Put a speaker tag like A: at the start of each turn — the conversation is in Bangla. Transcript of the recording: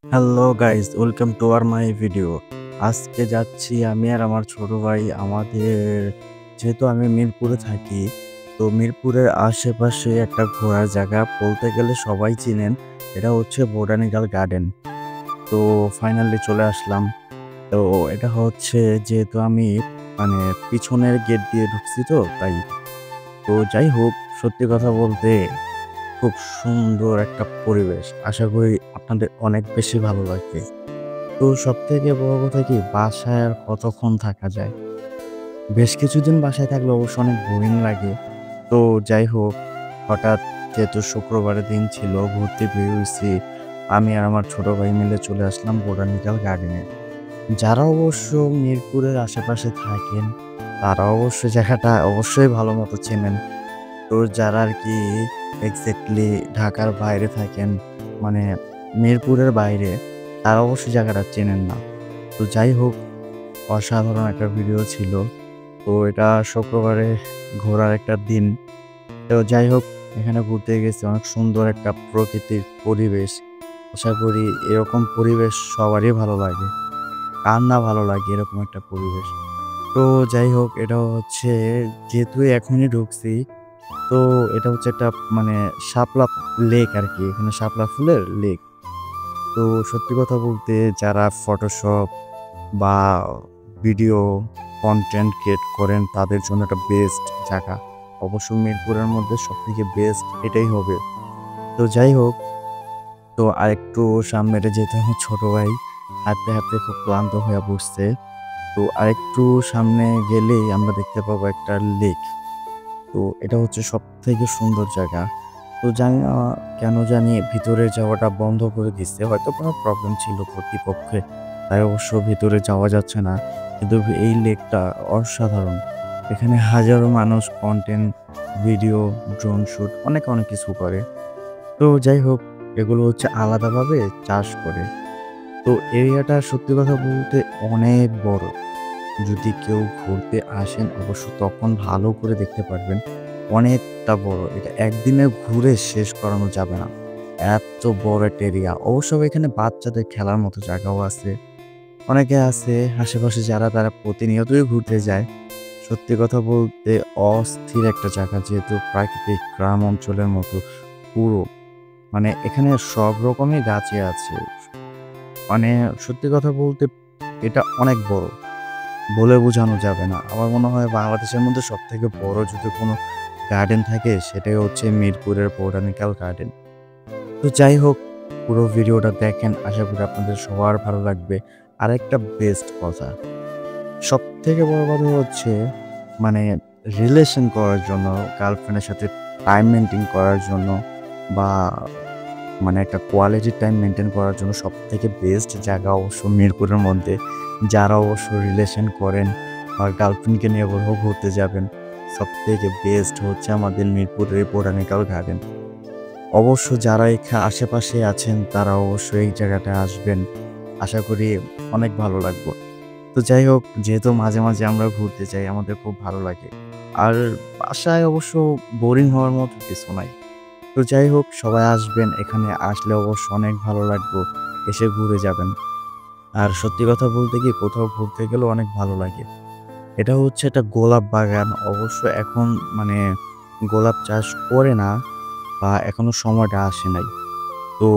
A: Hello guys, welcome to our my video. আজকে যাচ্ছি আমি আর আমার ছোট ভাই যেহেতু আমি মিরপুরে থাকি, তো মিরপুরের আশেপাশে একটা ঘোরার জায়গা বলতে গেলে সবাই চিনেন। এটা হচ্ছে বোটানিক্যাল গার্ডেন। তো ফাইনালি চলে আসলাম। তো এটা হচ্ছে যেহেতু আমি মানে পিছনের গেট দিয়ে ঢুকছি তো তাই। তো যাই হোক, সত্যি কথা বলতে খুব সুন্দর একটা পরিবেশ। আশা করি আপনাদের অনেক বেশি ভালো লাগবে। তো সবথেকে বড় কথা কি, বাসায় আর কতক্ষণ থাকা যায়? বেশ কিছুদিন বাসায় থাকলে অবশ্য অনেক বোরিং লাগে। তো যাই হোক, হঠাৎ যেহেতু শুক্রবারের দিন ছিল, ঘুরতে বের হইছি। আমি আর আমার ছোট ভাই মিলে চলে আসলাম বোটানিক্যাল গার্ডেনে। যারা অবশ্য মিরপুরের আশেপাশে থাকেন, তারা অবশ্যই জায়গাটা অবশ্যই ভালো মতো চেনেন। তো যারা আরকি এক্সাক্টলি ঢাকার বাইরে থাকেন, মানে মিরপুরের বাইরে, তারা অবশ্যই জায়গাটা চেনেন না। তো যাই হোক, অসাধারণ একটা ভিডিও ছিল। তো এটা শুক্রবারে ঘোরার একটা দিন। তো যাই হোক, এখানে ঘুরতে গেছি। অনেক সুন্দর একটা প্রকৃতির পরিবেশ। আশা করি এরকম পরিবেশ সবারই ভালো লাগে। কার না ভালো লাগে এরকম একটা পরিবেশ? তো যাই হোক, এটা হচ্ছে যেহেতু এখনই ঢুকছি, তো এটা হচ্ছে একটা মানে শাপলা লেক আরকি। এখানে শাপলা ফুলের লেক। তো সত্যি কথা বলতে যারা ফটোশপ বা ভিডিও কনটেন্ট ক্রিয়েট করেন তাদের জন্য একটা বেস্ট জায়গা। অবশ্য মিরপুরের মধ্যে সবথেকে বেস্ট এটাই হবে। তো যাই হোক, তো আরেকটু সামনেটা যেহেতু আমার ছোট ভাই হাঁটতে খুব ক্লান্ত হয়ে পড়ছে। তো আরেকটু সামনে গেলেই আমরা দেখতে পাবো একটা লেক। তো এটা হচ্ছে সবথেকে সুন্দর জায়গা। তো জানি না কেন জানি ভিতরে যাওয়াটা বন্ধ করে দিচ্ছে। হয়তো কোনো প্রবলেম ছিল কর্তৃপক্ষে। তাই অবশ্য ভিতরে যাওয়া যাচ্ছে না। কিন্তু এই লেকটা অসাধারণ। এখানে হাজারো মানুষ কনটেন্ট, ভিডিও, ড্রোন শুট অনেক কিছু করে। তো যাই হোক, এগুলো হচ্ছে আলাদাভাবে চাষ করে। তো এরিয়াটা সত্যি কথা বলতে অনেক বড়। যদি কেউ ঘুরতে আসেন অবশ্য তখন ভালো করে দেখতে পারবেন। অনেকটা বড়। এটা একদিনে ঘুরে শেষ করানো যাবে না। এত বড় একটা এরিয়া। অবশ্য এখানে বাচ্চাদের খেলার মতো জায়গাও আছে। অনেকে আছে আশেপাশে যারা তারা প্রতিনিয়তই ঘুরতে যায়। সত্যি কথা বলতে অস্থির একটা জায়গা, যেহেতু প্রাকৃতিক গ্রাম অঞ্চলের মতো পুরো। মানে এখানে সব রকমই গাছই আছে। মানে সত্যি কথা বলতে এটা অনেক বড়। বলে বোঝানো যাবে না। আমার মনে হয় বাংলাদেশের মধ্যে সবথেকে বড় যদি কোনো গার্ডেন থাকে সেটাই হচ্ছে মিরপুরের বোটানিক্যাল গার্ডেন। তো যাই হোক, পুরো ভিডিওটা দেখেন। আশা করি আপনাদের সবার ভালো লাগবে। আরেকটা বেস্ট কথা, সবথেকে বড় কথা হচ্ছে মানে রিলেশন করার জন্য, গার্লফ্রেন্ডের সাথে টাইম মেইনটেইন করার জন্য বা মানে একটা কোয়ালিটি টাইম মেইনটেইন করার জন্য সবথেকে বেস্ট জায়গা অবশ্য মিরপুরের মধ্যে। যারা অবশ্য রিলেশন করেন বা গার্লফ্রেন্ডকে নিয়ে কোথাও ঘুরতে যাবেন, সবথেকে বেস্ট হচ্ছে আমাদের মিরপুরের বোটানিক্যাল গার্ডেন। অবশ্য যারা আশেপাশে আছেন তারা অবশ্যই এই জায়গাটায় আসবেন। আশা করি অনেক ভালো লাগবে। তো যাই হোক, যেহেতু মাঝে আমরা ঘুরতে যাই, আমাদের খুব ভালো লাগে। আর বাসায় অবশ্য বোরিং হওয়ার মতো কিছু নাই। তো যাই হোক, সবাই আসবেন। এখানে আসলে অবশ্য অনেক ভালো লাগবে। এসে ঘুরে যাবেন। আর সত্যি কথা বলতে কি, কোথাও ঘুরতে গেলেও অনেক ভালো লাগে। এটা হচ্ছে একটা গোলাপ বাগান। অবশ্য এখন মানে গোলাপ চাষ করে না বা এখনো সময়টা আসে নাই। তো